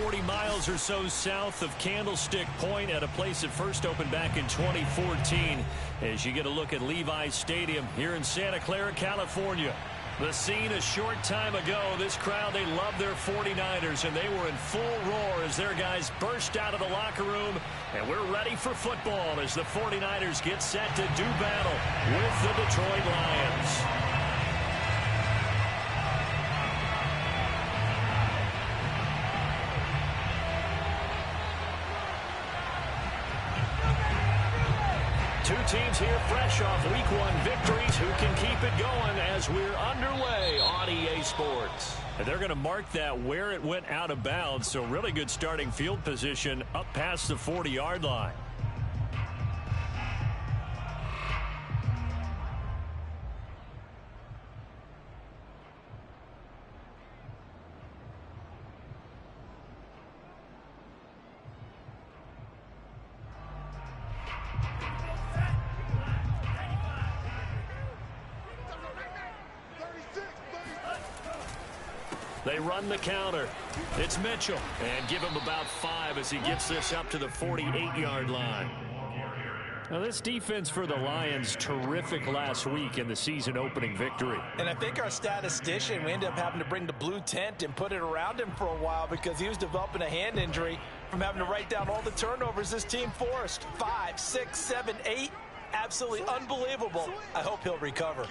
40 miles or so south of Candlestick Point at a place that first opened back in 2014 as you get a look at Levi's Stadium here in Santa Clara, California. The scene a short time ago, this crowd, they love their 49ers, and they were in full roar as their guys burst out of the locker room, and we're ready for football as the 49ers get set to do battle with the Detroit Lions. Two teams here fresh off Week 1 victories who can keep it going as we're underway on EA Sports. And they're going to mark that where it went out of bounds, so really good starting field position up past the 40-yard line. They run the counter. It's Mitchell. And give him about 5 as he gets this up to the 48-yard line. Now, this defense for the Lions, terrific last week in the season-opening victory. And I think our statistician, we ended up having to bring the blue tent and put it around him for a while because he was developing a hand injury from having to write down all the turnovers this team forced. 5, 6, 7, 8. Absolutely unbelievable. I hope he'll recover.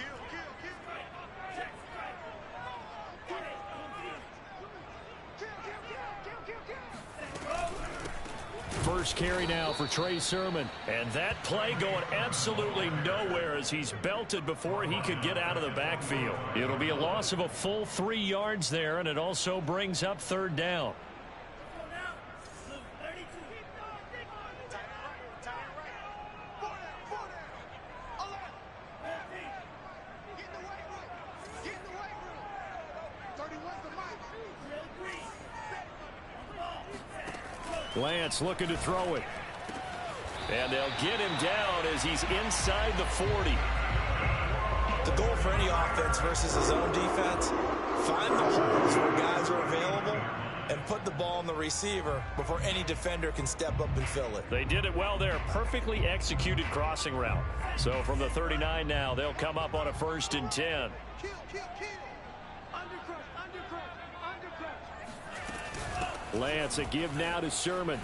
First carry now for Trey Sermon. And that play going absolutely nowhere as he's belted before he could get out of the backfield. It'll be a loss of a full 3 yards there, and it also brings up third down. Lance looking to throw it. And they'll get him down as he's inside the 40. The goal for any offense versus his own defense, find the holes where guys are available and put the ball on the receiver before any defender can step up and fill it. They did it well there. Perfectly executed crossing route. So from the 39 now, they'll come up on a 1st and 10. Lance, a give now to Sermon.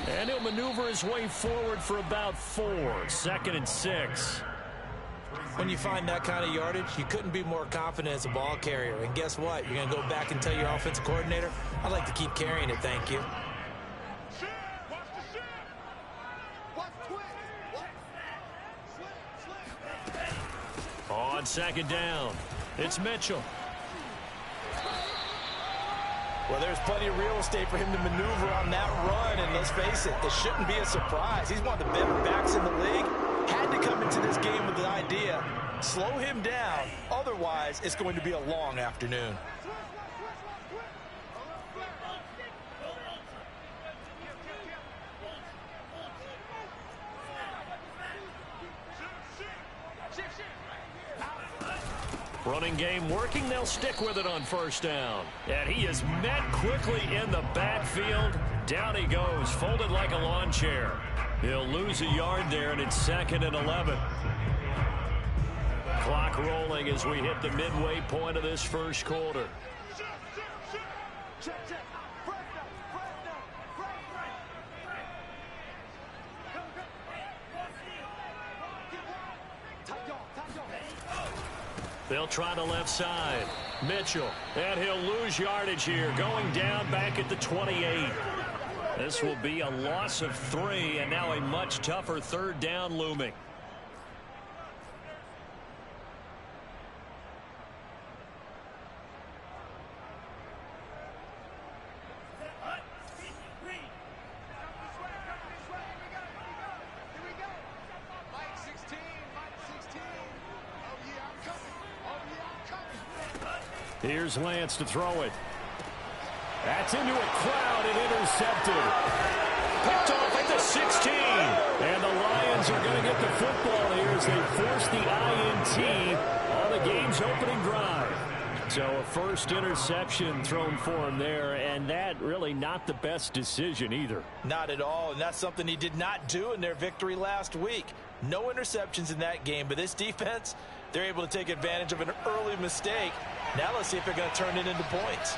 And he'll maneuver his way forward for about 4. 2nd and 6. When you find that kind of yardage, you couldn't be more confident as a ball carrier. And guess what? You're going to go back and tell your offensive coordinator, I'd like to keep carrying it, thank you. On 2nd down, it's Mitchell. Well, there's plenty of real estate for him to maneuver on that run, and let's face it, this shouldn't be a surprise. He's one of the better backs in the league. Had to come into this game with the idea, slow him down, otherwise it's going to be a long afternoon. Running game working. They'll stick with it on 1st down. And he is met quickly in the backfield. Down he goes, folded like a lawn chair. He'll lose a yard there, and it's 2nd and 11. Clock rolling as we hit the midway point of this first quarter. They'll try the left side. Mitchell, and he'll lose yardage here, going down back at the 28. This will be a loss of 3, and now a much tougher 3rd down looming. Here's Lance to throw it. That's into a crowd and intercepted. Picked off at the 16. And the Lions are going to get the football here as they force the INT on the game's opening drive. So a first interception thrown for him there, and that really not the best decision either. Not at all, and that's something he did not do in their victory last week. No interceptions in that game, but this defense, they're able to take advantage of an early mistake. Now let's see if they're going to turn it into points.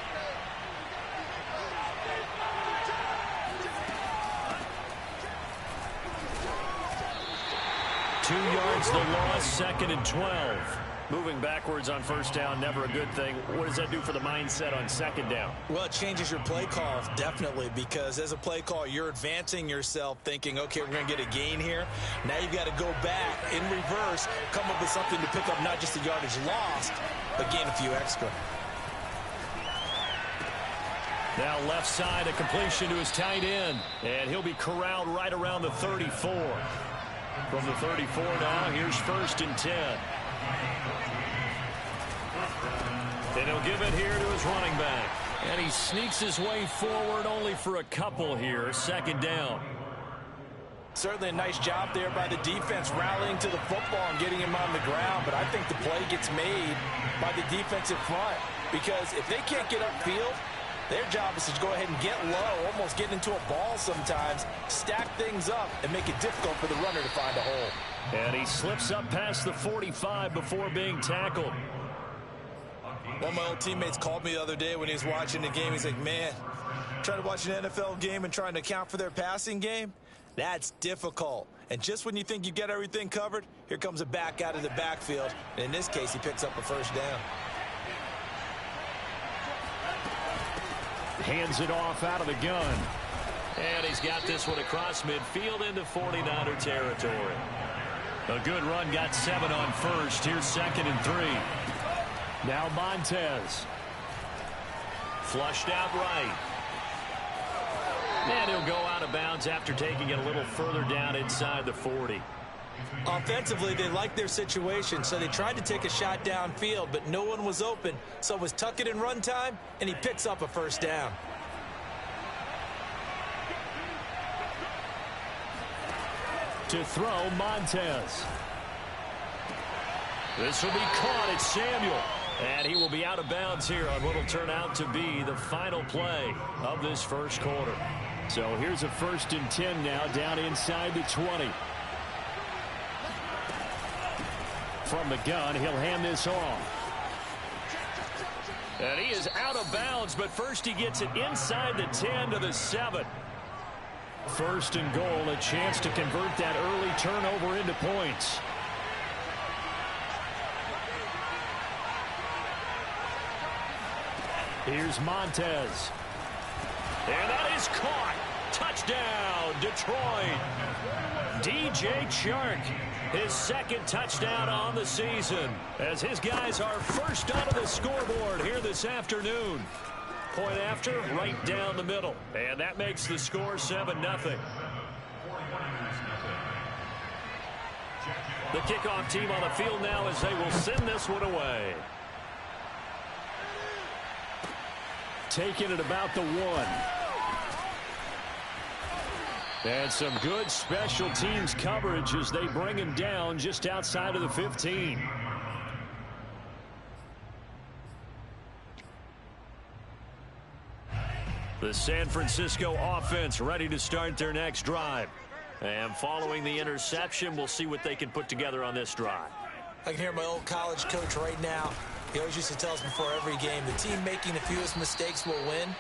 Two yards the loss, 2nd and 12. Moving backwards on first down, never a good thing. What does that do for the mindset on 2nd down? Well, it changes your play call, definitely, because as a play call, you're advancing yourself thinking, okay, we're going to get a gain here. Now you've got to go back in reverse, come up with something to pick up not just the yardage lost, but gain a few extra. Now left side, a completion to his tight end, and he'll be corralled right around the 34. From the 34 now, here's 1st and 10. And he'll give it here to his running back. And he sneaks his way forward only for a couple here. 2nd down. Certainly a nice job there by the defense rallying to the football and getting him on the ground. But I think the play gets made by the defensive front. Because if they can't get upfield, their job is to go ahead and get low, almost get into a ball sometimes, stack things up, and make it difficult for the runner to find a hole. And he slips up past the 45 before being tackled. One of my old teammates called me the other day when he was watching the game. He's like, man, trying to watch an NFL game and trying to account for their passing game, that's difficult. And just when you think you get everything covered, here comes a back out of the backfield. And in this case, he picks up a first down. Hands it off out of the gun. And he's got this one across midfield into 49er territory. A good run, got 7 on first. Here's 2nd and 3. Now Montez. Flushed out right. And he'll go out of bounds after taking it a little further down inside the 40. Offensively, they liked their situation, so they tried to take a shot downfield, but no one was open. So it was tuck it in run time, and he picks up a first down. To throw, Montez. This will be caught. It's Samuel. And he will be out of bounds here on what will turn out to be the final play of this first quarter. So here's a 1st and 10 now down inside the 20. From the gun, he'll hand this off. And he is out of bounds, but first he gets it inside the 10 to the 7. 1st and goal, a chance to convert that early turnover into points. Here's Montez. And that is caught. Touchdown, Detroit. DJ Chark, his 2nd touchdown on the season, as his guys are first onto the scoreboard here this afternoon. Point after, right down the middle. And that makes the score 7-0. The kickoff team on the field now as they will send this one away. Taking it about the 1. And some good special teams coverage as they bring him down just outside of the 15. The San Francisco offense ready to start their next drive. And following the interception, we'll see what they can put together on this drive. I can hear my old college coach right now. He always used to tell us before every game, the team making the fewest mistakes will win.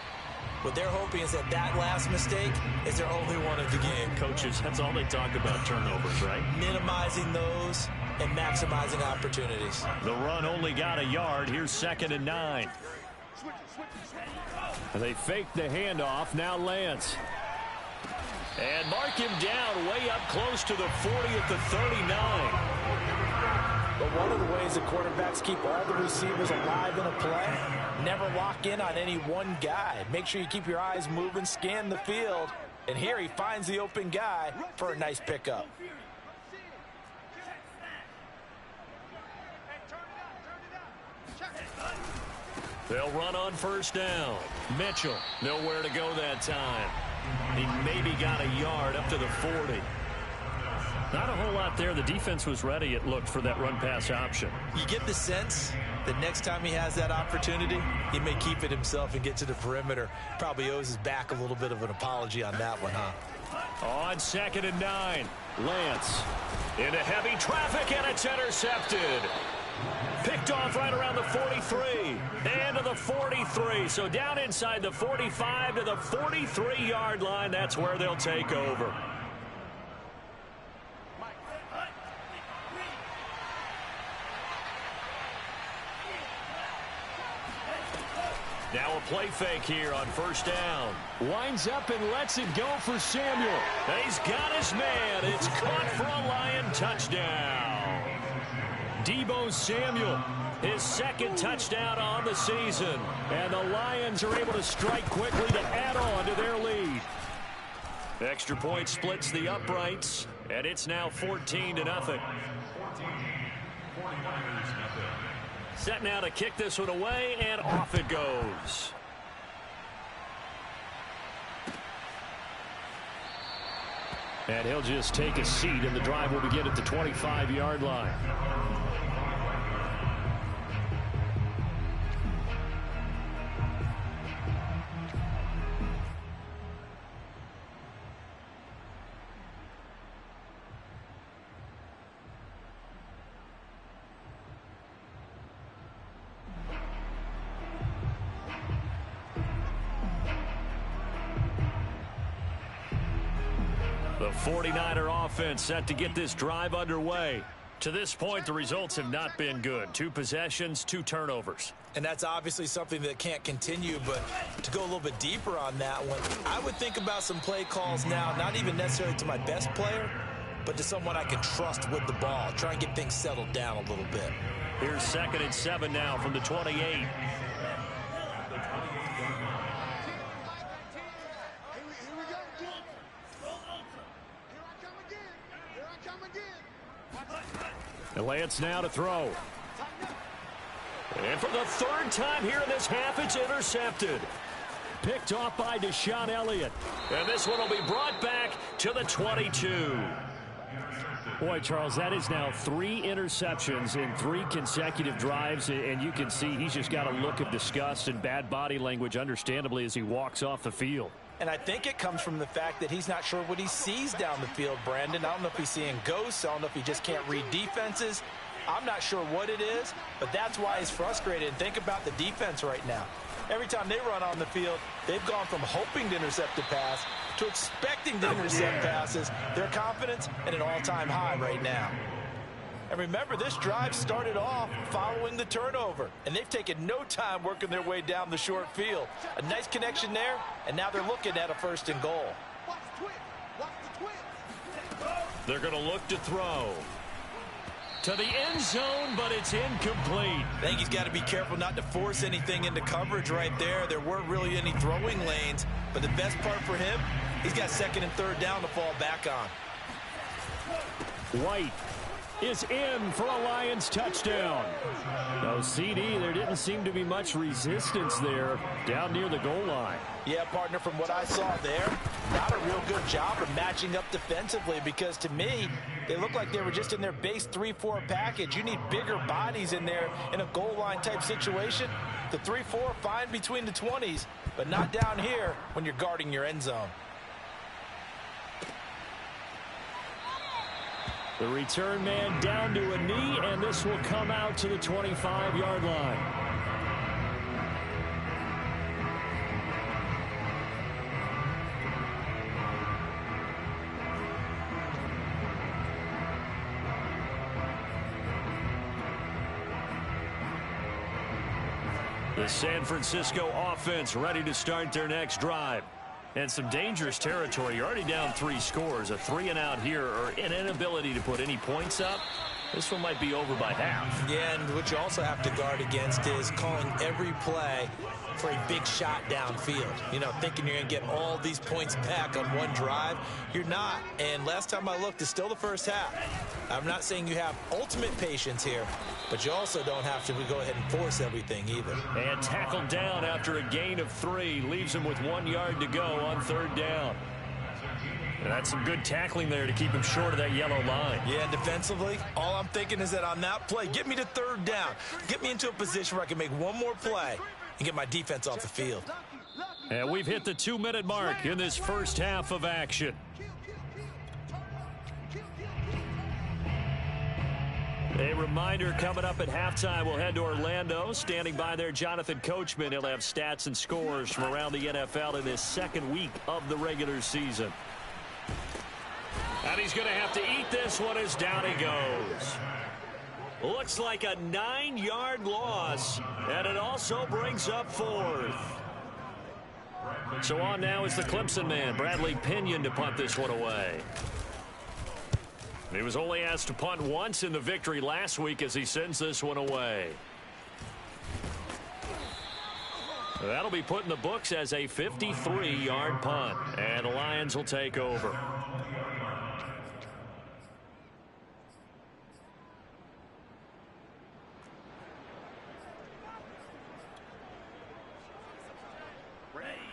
What they're hoping is that that last mistake is their only one of the game. Coaches, that's all they talk about, turnovers, right? Minimizing those and maximizing opportunities. The run only got a yard. Here's 2nd and 9. They fake the handoff. Now Lance. And mark him down way up close to the 40 at the 39. But one of the ways the quarterbacks keep all the receivers alive in a play, never lock in on any one guy. Make sure you keep your eyes moving, scan the field. And here he finds the open guy for a nice pickup. They'll run on first down. Mitchell, nowhere to go that time. He maybe got a yard up to the 40. Not a whole lot there. The defense was ready, it looked, for that run-pass option. You get the sense that next time he has that opportunity, he may keep it himself and get to the perimeter. Probably owes his back a little bit of an apology on that one, huh? On 2nd and 9, Lance into heavy traffic, and it's intercepted. Picked off right around the 43 and to the 43. So down inside the 45 to the 43-yard line. That's where they'll take over. Now a play fake here on 1st down. Winds up and lets it go for Samuel. He's got his man. It's caught for a Lion touchdown. Deebo Samuel, his 2nd touchdown on the season. And the Lions are able to strike quickly to add on to their lead. Extra point splits the uprights, and it's now 14-0. Set now to kick this one away, and off it goes. And he'll just take a seat, and the drive will begin at the 25-yard line. The 49er offense set to get this drive underway. To this point, the results have not been good. 2 possessions, 2 turnovers. And that's obviously something that can't continue, but to go a little bit deeper on that one, I would think about some play calls now, not even necessarily to my best player, but to someone I can trust with the ball. Try and get things settled down a little bit. Here's 2nd and 7 now from the 28. And Lance now to throw. And for the 3rd time here in this half, it's intercepted. Picked off by Deshaun Elliott. And this one will be brought back to the 22. Boy, Charles, that is now 3 interceptions in 3 consecutive drives, and you can see he's just got a look of disgust and bad body language, understandably, as he walks off the field. And I think it comes from the fact that he's not sure what he sees down the field, Brandon. I don't know if he's seeing ghosts. I don't know if he just can't read defenses. I'm not sure what it is, but that's why he's frustrated. And think about the defense right now. Every time they run on the field, they've gone from hoping to intercept a pass to expecting to intercept passes. Their confidence at an all-time high right now. And remember, this drive started off following the turnover, and they've taken no time working their way down the short field. A nice connection there, and now they're looking at a 1st and goal. They're going to look to throw to the end zone, but it's incomplete. I think he's got to be careful not to force anything into coverage right there. There weren't really any throwing lanes, but the best part for him, he's got 2nd and 3rd down to fall back on. White is in for a Lions touchdown. No, CD, there didn't seem to be much resistance there down near the goal line. Yeah, partner, from what I saw there, not a real good job of matching up defensively, because to me, they looked like they were just in their base 3-4 package. You need bigger bodies in there in a goal line type situation. The 3-4, fine between the 20s, but not down here when you're guarding your end zone. The return man down to a knee, and this will come out to the 25-yard line. The San Francisco offense ready to start their next drive. And some dangerous territory. You're already down 3 scores. A 3-and-out here, or an inability to put any points up. This one might be over by half. Yeah, and what you also have to guard against is calling every play for a big shot downfield. You know, thinking you're going to get all these points back on one drive. You're not. And last time I looked, it's still the first half. I'm not saying you have ultimate patience here, but you also don't have to go ahead and force everything either. And tackled down after a gain of 3. Leaves him with 1 yard to go on 3rd down. And that's some good tackling there to keep him short of that yellow line. Yeah, and defensively, all I'm thinking is that on that play, get me to third down. Get me into a position where I can make one more play and get my defense off the field. And we've hit the 2-minute mark in this first half of action. A reminder, coming up at halftime, we'll head to Orlando. Standing by there, Jonathan Coachman. He'll have stats and scores from around the NFL in this second week of the regular season. And he's going to have to eat this one as down he goes. Looks like a 9-yard loss, and it also brings up fourth. So on now is the Clemson man, Bradley Pinion, to punt this one away. He was only asked to punt once in the victory last week as he sends this one away. That'll be put in the books as a 53-yard punt, and the Lions will take over.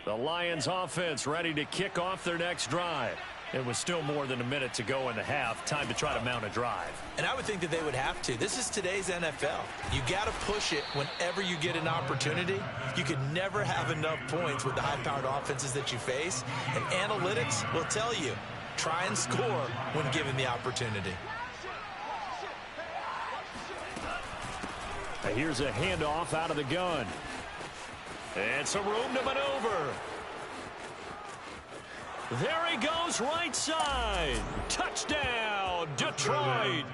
The Lions offense ready to kick off their next drive. It was still more than a minute to go in the half. Time to try to mount a drive. And I would think that they would have to. This is today's NFL. You got to push it whenever you get an opportunity. You can never have enough points with the high-powered offenses that you face. And analytics will tell you, try and score when given the opportunity. Here's a handoff out of the gun. And some room to maneuver. There he goes, right side. Touchdown, Detroit.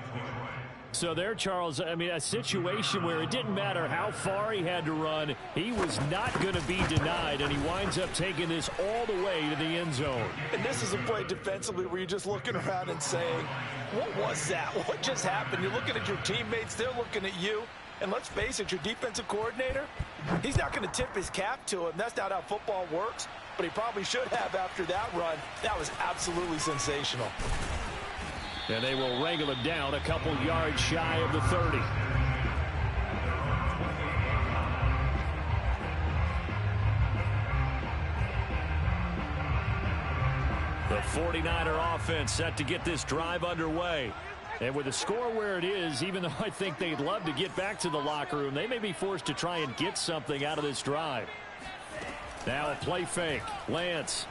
So there, Charles, I mean, a situation where it didn't matter how far he had to run. He was not going to be denied, and he winds up taking this all the way to the end zone. And this is a play defensively where you're just looking around and saying, what was that? What just happened? You're looking at your teammates. They're looking at you. And let's face it, your defensive coordinator, he's not going to tip his cap to him. That's not how football works. But he probably should have after that run. That was absolutely sensational. And they will wrangle him down a couple yards shy of the 30. The 49er offense set to get this drive underway. And with the score where it is, even though I think they'd love to get back to the locker room, they may be forced to try and get something out of this drive. Now a play fake. Lance.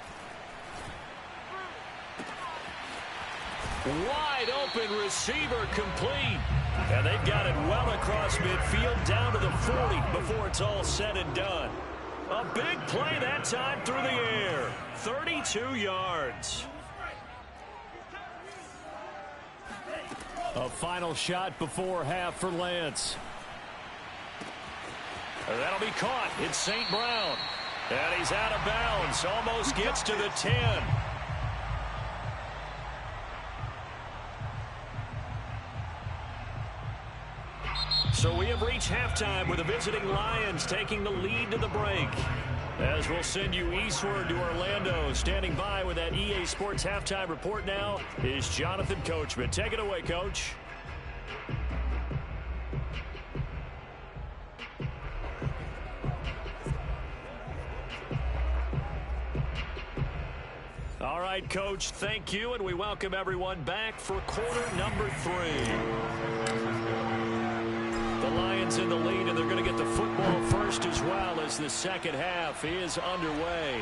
Wide open receiver complete. And they've got it well across midfield down to the 40 before it's all said and done. A big play that time through the air. 32 yards. A final shot before half for Lance. That'll be caught. It's St. Brown. And he's out of bounds. Almost gets to the 10. So we have reached halftime with the visiting Lions taking the lead to the break. As we'll send you eastward to Orlando. Standing by with that EA Sports halftime report now is Jonathan Coachman. Take it away, Coach. All right, Coach, thank you, and we welcome everyone back for quarter number 3. The Lions in the lead, and they're going to get the football first as well as the second half is underway.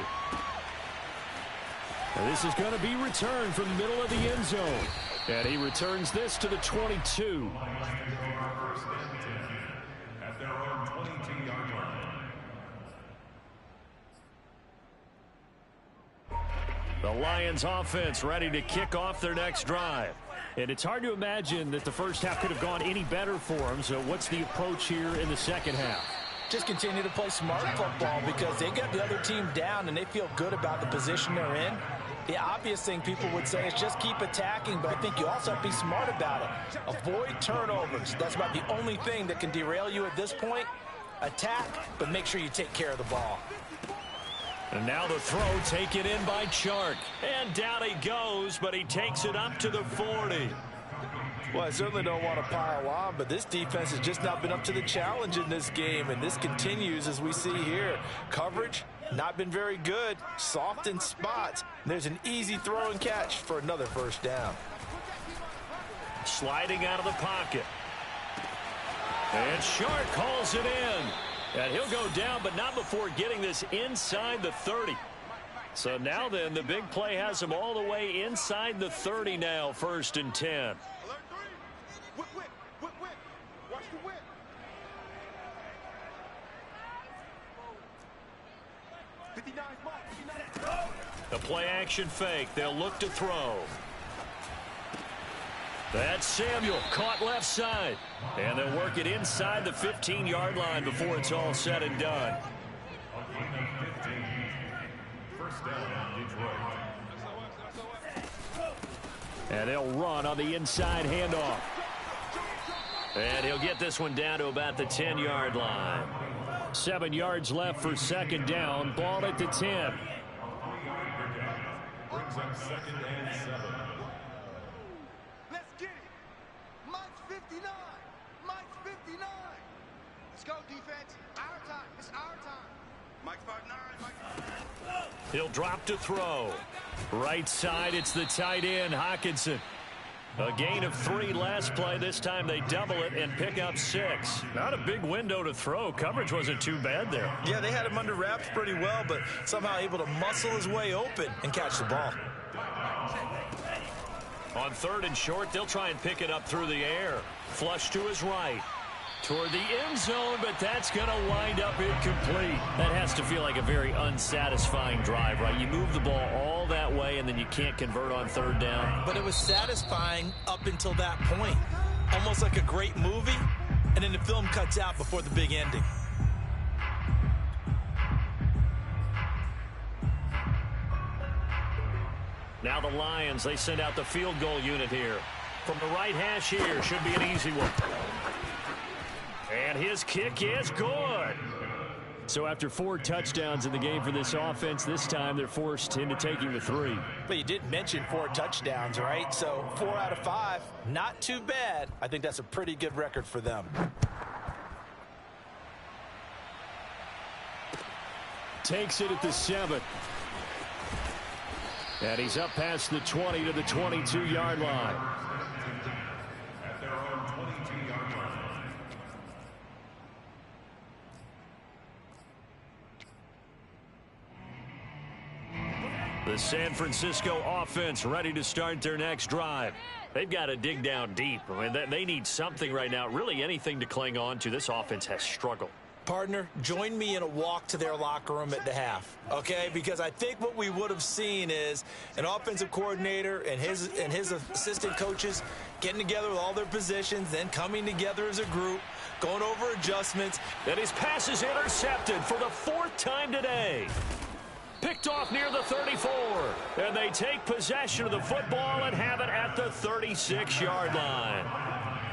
And this is going to be returned from the middle of the end zone. And he returns this to the 22. At their own 22-yard line. The Lions offense ready to kick off their next drive. And it's hard to imagine that the first half could have gone any better for them. So what's the approach here in the second half? Just continue to play smart football because they got the other team down and they feel good about the position they're in. The obvious thing people would say is just keep attacking, but I think you also have to be smart about it. Avoid turnovers. That's about the only thing that can derail you at this point. Attack, but make sure you take care of the ball. And now the throw taken in by Chark. And down he goes, but he takes it up to the 40. Well, I certainly don't want to pile on, but this defense has just not been up to the challenge in this game, and this continues as we see here. Coverage not been very good. Soft in spots. There's an easy throw and catch for another first down. Sliding out of the pocket. And Shark calls it in. And he'll go down, but not before getting this inside the 30. So now then, the big play has him all the way inside the 30 now, 1st and 10. The play action fake. They'll look to throw. That's Samuel, caught left side. And they'll work it inside the 15-yard line before it's all said and done. And they'll run on the inside handoff. And he'll get this one down to about the 10-yard line. 7 yards left for 2nd down. Ball at the 10. Brings up 2nd and 7. Let's get it. Mike's 59. Mike's 59. Let's go, defense. Our time. It's our time. Mike's 5'9". Mike's... He'll drop to throw. Right side, it's the tight end, Hockenson. A gain of 3 last play. This time they double it and pick up 6. Not a big window to throw. Coverage wasn't too bad there. Yeah, they had him under wraps pretty well, but somehow able to muscle his way open and catch the ball. On 3rd and short, they'll try and pick it up through the air. Flush to his right. Toward the end zone, but that's going to wind up incomplete. That has to feel like a very unsatisfying drive, right? You move the ball all that way, and then you can't convert on 3rd down. But it was satisfying up until that point. Almost like a great movie, and then the film cuts out before the big ending. Now the Lions, they send out the field goal unit here. From the right hash here, should be an easy one. And his kick is good. So after 4 touchdowns in the game for this offense, this time they're forced into taking the 3. But you did mention 4 touchdowns, right? So 4 out of 5, not too bad. I think that's a pretty good record for them. Takes it at the 7. And he's up past the 20 to the 22-yard line. At their own 22-yard line. The San Francisco offense ready to start their next drive. They've got to dig down deep. I mean, they need something right now, really anything to cling on to. This offense has struggled. Partner, join me in a walk to their locker room at the half, okay? Because I think what we would have seen is an offensive coordinator and his assistant coaches getting together with all their positions, then coming together as a group, going over adjustments. And his pass is intercepted for the 4th time today. Picked off near the 34. And they take possession of the football and have it at the 36-yard line.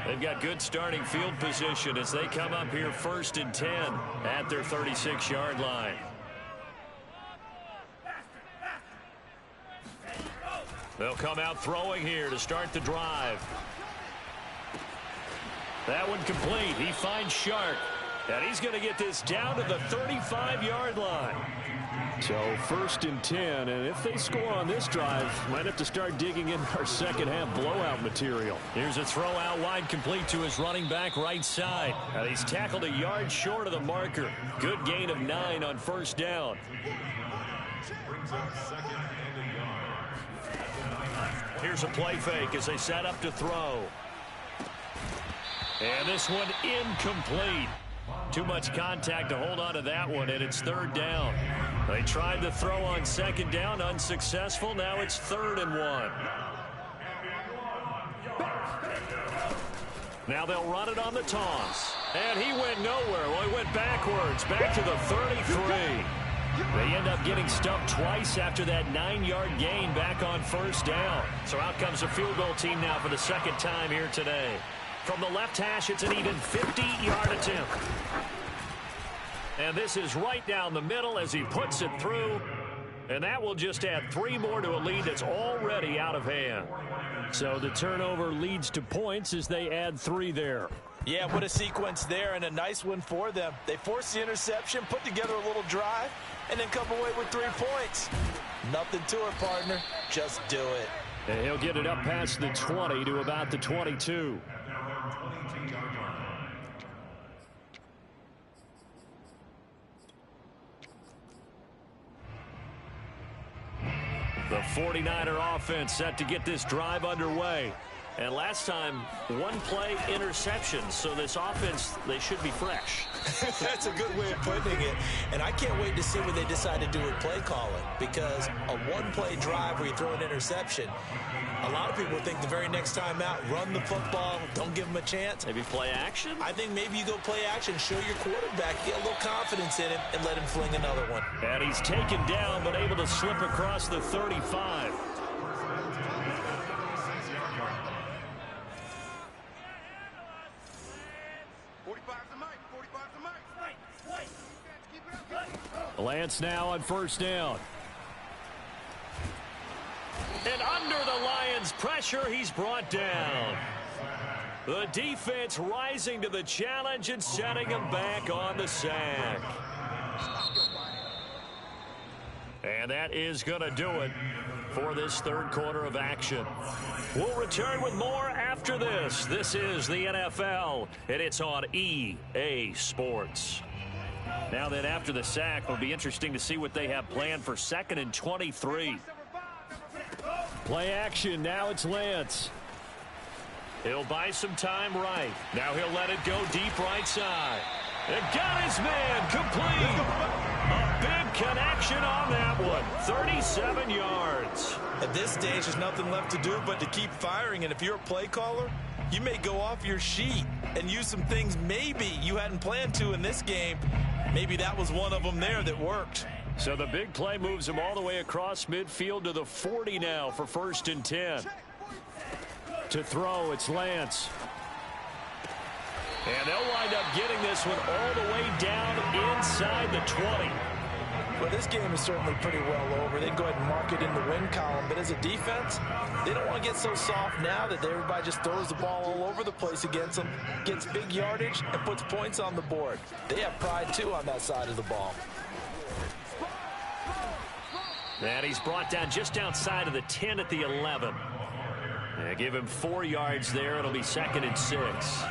They've got good starting field position as they come up here 1st and 10 at their 36-yard line. They'll come out throwing here to start the drive. That one complete. He finds Shark. And he's going to get this down to the 35-yard line. So 1st and 10, and if they score on this drive, might have to start digging in our second half blowout material. Here's a throw out wide complete to his running back right side. And he's tackled a yard short of the marker. Good gain of 9 on 1st down. Brings up 2nd and a yard. Here's a play fake as they set up to throw. And this one incomplete. Too much contact to hold on to that one, and it's 3rd down. They tried the throw on 2nd down, unsuccessful. Now it's 3rd and 1. Now they'll run it on the toss. And he went nowhere. Well, he went backwards, back to the 33. They end up getting stumped twice after that 9-yard gain back on 1st down. So out comes the field goal team now for the 2nd time here today. From the left hash, it's an even 50-yard attempt. And this is right down the middle as he puts it through. And that will just add 3 more to a lead that's already out of hand. So the turnover leads to points as they add 3 there. Yeah, what a sequence there, and a nice one for them. They forced the interception, put together a little drive, and then come away with 3 points. Nothing to it, partner. Just do it. And he'll get it up past the 20 to about the 22. The 49er offense set to get this drive underway. And last time, 1-play interception. So this offense, they should be fresh. That's a good way of putting it. And I can't wait to see what they decide to do with play calling. Because a 1-play drive where you throw an interception, a lot of people think the very next time out, run the football, don't give them a chance. Maybe play action? I think maybe you go play action, show your quarterback, get a little confidence in him, and let him fling another one. And he's taken down, but able to slip across the 35. Lance now on first down. And under the Lions' pressure, he's brought down. The defense rising to the challenge and setting him back on the sack. And that is going to do it for this third quarter of action. We'll return with more after this. This is the NFL, and it's on EA Sports. Now then, after the sack, it'll be interesting to see what they have planned for 2nd and 23. Play action. Now it's Lance. He'll buy some time right. Now he'll let it go deep right side. And got his man complete. A big connection on that one. 37 yards. At this stage, there's nothing left to do but to keep firing. And if you're a play caller, you may go off your sheet and use some things maybe you hadn't planned to in this game. Maybe that was one of them there that worked. So the big play moves him all the way across midfield to the 40 now for 1st and 10. To throw, it's Lance. And they'll wind up getting this one all the way down inside the 20. Well, this game is certainly pretty well over. They can go ahead and mark it in the win column. But as a defense, they don't want to get so soft now that everybody just throws the ball all over the place against them, gets big yardage, and puts points on the board. They have pride, too, on that side of the ball. And he's brought down just outside of the 10 at the 11. And give him 4 yards there. It'll be 2nd and 6.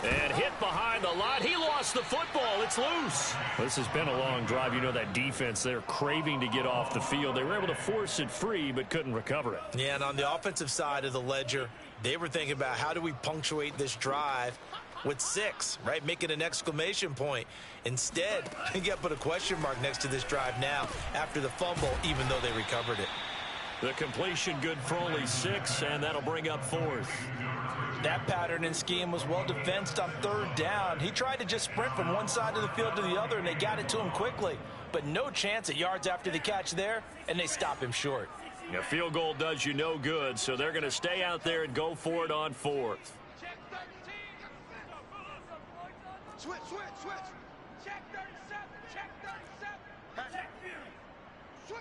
And hit behind the line. He lost the football. It's loose. This has been a long drive. You know that defense, they're craving to get off the field. They were able to force it free but couldn't recover it. Yeah, and on the offensive side of the ledger, they were thinking about how do we punctuate this drive with 6, right? Make it an exclamation point. Instead, you got to put a question mark next to this drive now after the fumble, even though they recovered it. The completion good for only 6, and that'll bring up 4th. That pattern and scheme was well defensed on 3rd down. He tried to just sprint from one side of the field to the other, and they got it to him quickly. But no chance at yards after the catch there, and they stop him short. A field goal does you no good, so they're going to stay out there and go for it on 4th. Switch. Check 37. Check 37. Check view. Switch.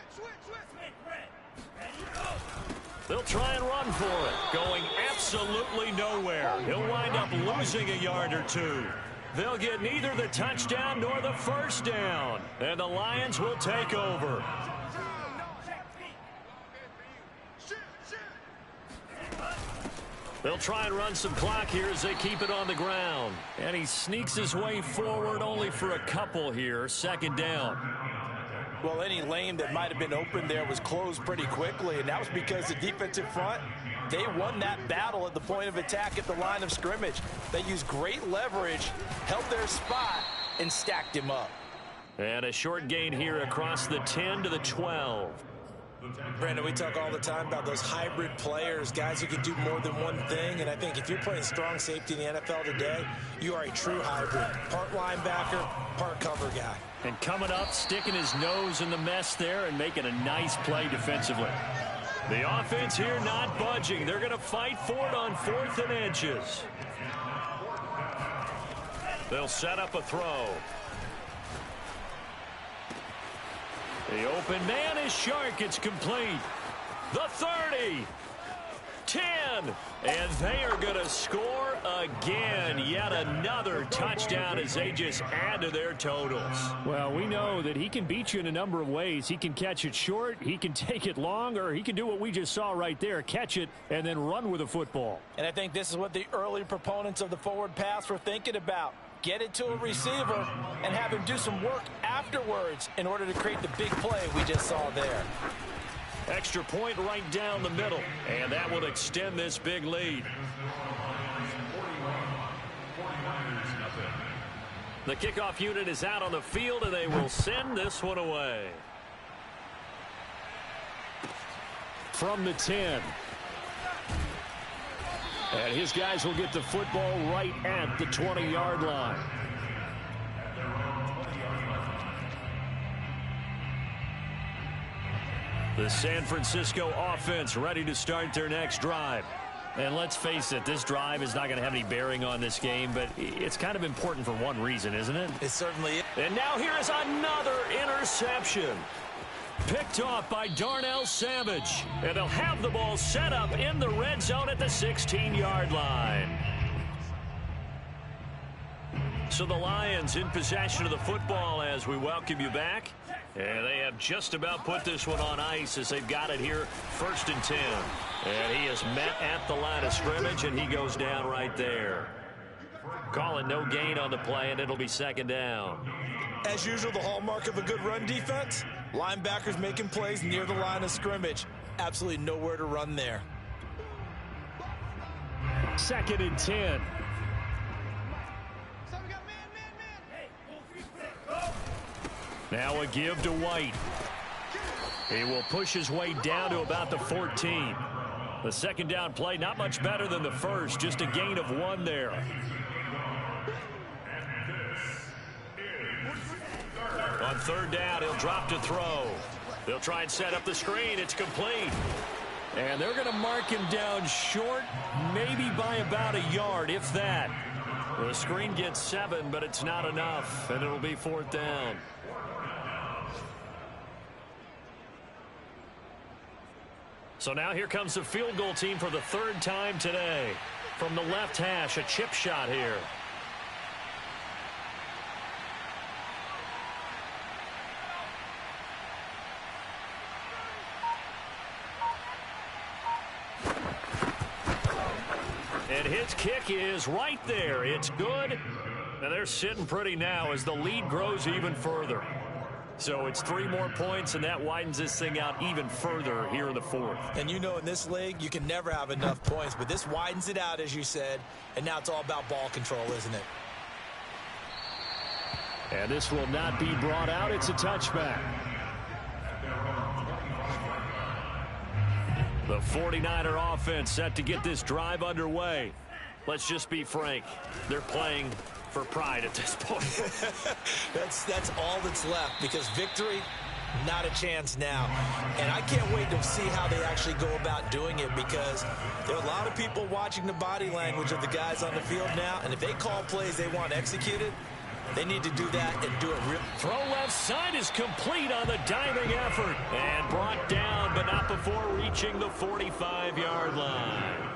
They'll try and run for it. Going absolutely nowhere. He'll wind up losing a yard or 2. They'll get neither the touchdown nor the 1st down. And the Lions will take over. They'll try and run some clock here as they keep it on the ground. And he sneaks his way forward only for a couple here. 2nd down. Well, any lane that might have been open there was closed pretty quickly, and that was because the defensive front, they won that battle at the point of attack at the line of scrimmage. They used great leverage, held their spot, and stacked him up. And a short gain here across the 10 to the 12. Brandon, we talk all the time about those hybrid players, guys who can do more than one thing, and I think if you're playing strong safety in the NFL today, you are a true hybrid. Part linebacker, part cover guy. And coming up, sticking his nose in the mess there and making a nice play defensively. The offense here not budging. They're going to fight for it on 4th and inches. They'll set up a throw. The open man is Shark. It's complete. The 30. 10. And they are going to score again. Yet another touchdown as they just add to their totals. Well, we know that he can beat you in a number of ways. He can catch it short, he can take it long, or he can do what we just saw right there, catch it and then run with the football. And I think this is what the early proponents of the forward pass were thinking about. Get it to a receiver and have him do some work afterwards in order to create the big play we just saw there. Extra point right down the middle, and that will extend this big lead. The kickoff unit is out on the field, and they will send this one away. From the 10. And his guys will get the football right at the 20-yard line. The San Francisco offense ready to start their next drive. And let's face it, this drive is not going to have any bearing on this game, but it's kind of important for one reason, isn't it? It certainly is. And now here is another interception. Picked off by Darnell Savage. And they'll have the ball set up in the red zone at the 16-yard line. So the Lions in possession of the football as we welcome you back. And they have just about put this one on ice as they've got it here, 1st and 10. And he is met at the line of scrimmage, and he goes down right there. Calling no gain on the play, and it'll be 2nd down. As usual, the hallmark of a good run defense, linebackers making plays near the line of scrimmage. Absolutely nowhere to run there. 2nd and 10. Now a give to White. He will push his way down to about the 14. The 2nd down play, not much better than the first, just a gain of 1 there. On 3rd down, he'll drop to throw. They'll try and set up the screen. It's complete. And they're going to mark him down short, maybe by about a yard, if that. The screen gets 7, but it's not enough, and it'll be 4th down. So now here comes the field goal team for the 3rd time today. From the left hash, a chip shot here. And his kick is right there. It's good. And they're sitting pretty now as the lead grows even further. So it's 3 more points, and that widens this thing out even further here in the 4th. And you know, in this league, you can never have enough points, but this widens it out, as you said, and now it's all about ball control, isn't it? And this will not be brought out. It's a touchback. The 49er offense set to get this drive underway. Let's just be frank. They're playing for pride at this point. That's all that's left, because victory, not a chance now. And I can't wait to see how they actually go about doing it, because there are a lot of people watching the body language of the guys on the field now, and if they call plays they want executed, they need to do that and do it real. Throw left side is complete on the diving effort and brought down, but not before reaching the 45-yard line.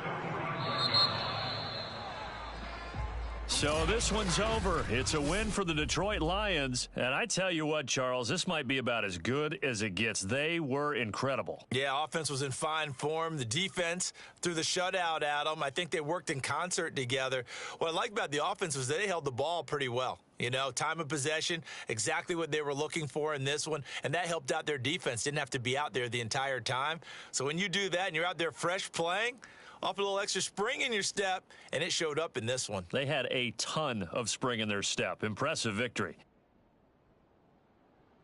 So this one's over. It's a win for the Detroit Lions. And I tell you what, Charles, this might be about as good as it gets. They were incredible. Yeah, offense was in fine form. The defense threw the shutout at them. I think they worked in concert together. What I like about the offense was they held the ball pretty well. You know, time of possession, exactly what they were looking for in this one, and that helped out their defense. Didn't have to be out there the entire time. So when you do that and you're out there fresh playing, off a little extra spring in your step, and it showed up in this one. They had a ton of spring in their step. Impressive victory.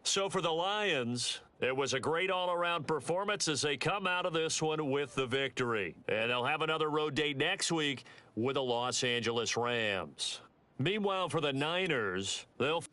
So for the Lions, it was a great all-around performance as they come out of this one with the victory. And they'll have another road date next week with the Los Angeles Rams. Meanwhile, for the Niners, they'll